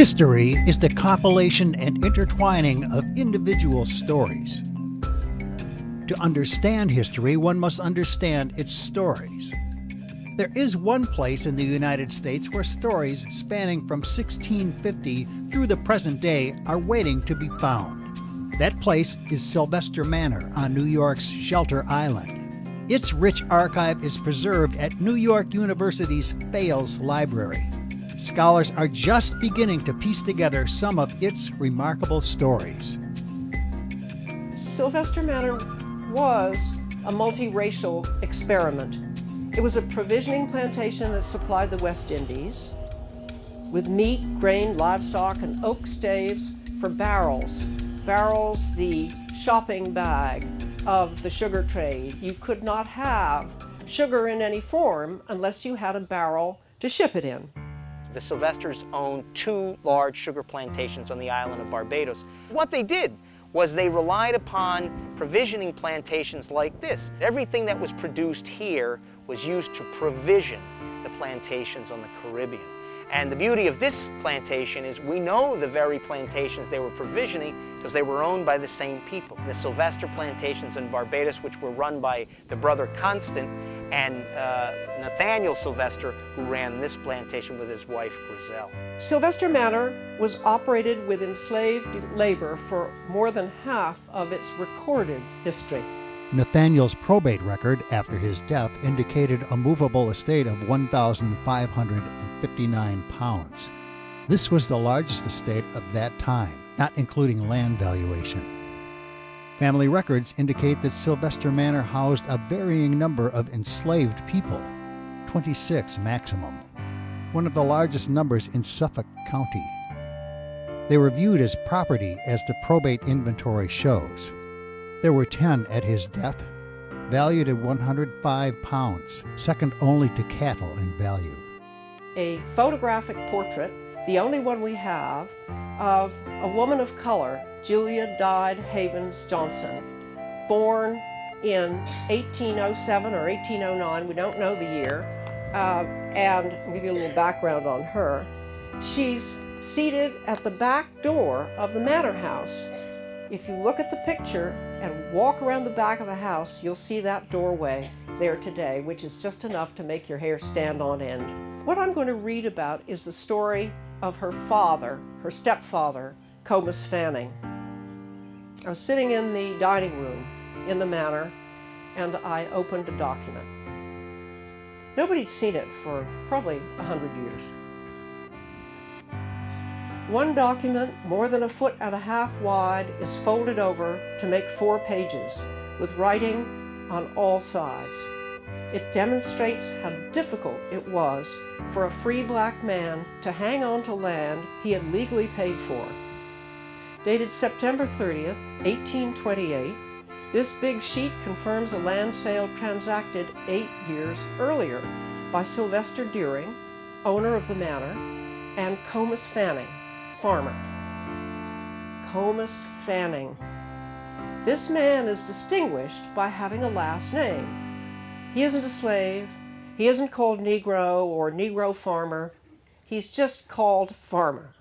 History is the compilation and intertwining of individual stories. To understand history, one must understand its stories. There is one place in the United States where stories spanning from 1650 through the present day are waiting to be found. That place is Sylvester Manor on New York's Shelter Island. Its rich archive is preserved at New York University's Fales Library. Scholars are just beginning to piece together some of its remarkable stories. Sylvester Manor was a multiracial experiment. It was a provisioning plantation that supplied the West Indies with meat, grain, livestock, and oak staves for barrels. Barrels, the shopping bag of the sugar trade. You could not have sugar in any form unless you had a barrel to ship it in. The Sylvesters owned 2 large sugar plantations on the island of Barbados. What they did was they relied upon provisioning plantations like this. Everything that was produced here was used to provision the plantations on the Caribbean. And the beauty of this plantation is we know the very plantations they were provisioning because they were owned by the same people. The Sylvester plantations in Barbados, which were run by the brother Constant, and Nathaniel Sylvester, who ran this plantation with his wife, Grizel. Sylvester Manor was operated with enslaved labor for more than half of its recorded history. Nathaniel's probate record after his death indicated a movable estate of 1,559 pounds. This was the largest estate of that time, not including land valuation. Family records indicate that Sylvester Manor housed a varying number of enslaved people, 26 maximum, one of the largest numbers in Suffolk County. They were viewed as property as the probate inventory shows. There were 10 at his death, valued at 105 pounds, second only to cattle in value. A photographic portrait, the only one we have, of a woman of color, Julia Dyed Havens Johnson, born in 1807 or 1809, we don't know the year, and I'll give you a little background on her. She's seated at the back door of the manor house. If you look at the picture and walk around the back of the house, you'll see that doorway there today, which is just enough to make your hair stand on end. What I'm going to read about is the story of her father, her stepfather, Comus Fanning. I was sitting in the dining room in the manor, and I opened a document. Nobody'd seen it for probably 100 years. One document, more than 1.5 feet wide, is folded over to make 4 pages, with writing on all sides. It demonstrates how difficult it was for a free black man to hang on to land he had legally paid for. Dated September 30th, 1828, this big sheet confirms a land sale transacted 8 years earlier by Sylvester Deering, owner of the manor, and Comus Fanning, farmer. Comus Fanning. This man is distinguished by having a last name. He isn't a slave. He isn't called Negro or Negro farmer. He's just called farmer.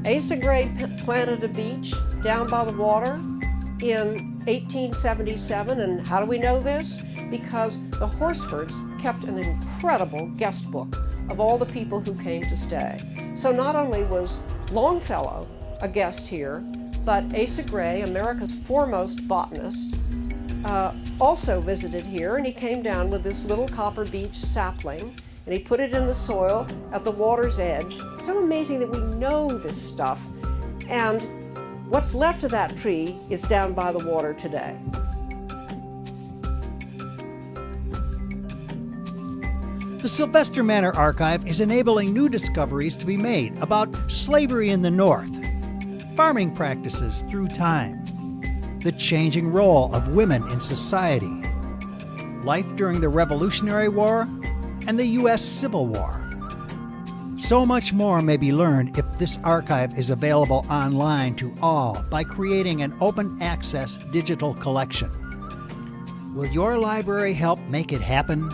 Asa Gray planted a beech down by the water in 1877, and how do we know this? Because the Horsfords kept an incredible guest book of all the people who came to stay. So not only was Longfellow a guest here, but Asa Gray, America's foremost botanist, also visited here, and he came down with this little copper beech sapling, and he put it in the soil at the water's edge. It's so amazing that we know this stuff, and what's left of that tree is down by the water today. The Sylvester Manor Archive is enabling new discoveries to be made about slavery in the North, farming practices through time, the changing role of women in society, life during the Revolutionary War, and the U.S. Civil War. So much more may be learned if this archive is available online to all by creating an open access digital collection. Will your library help make it happen?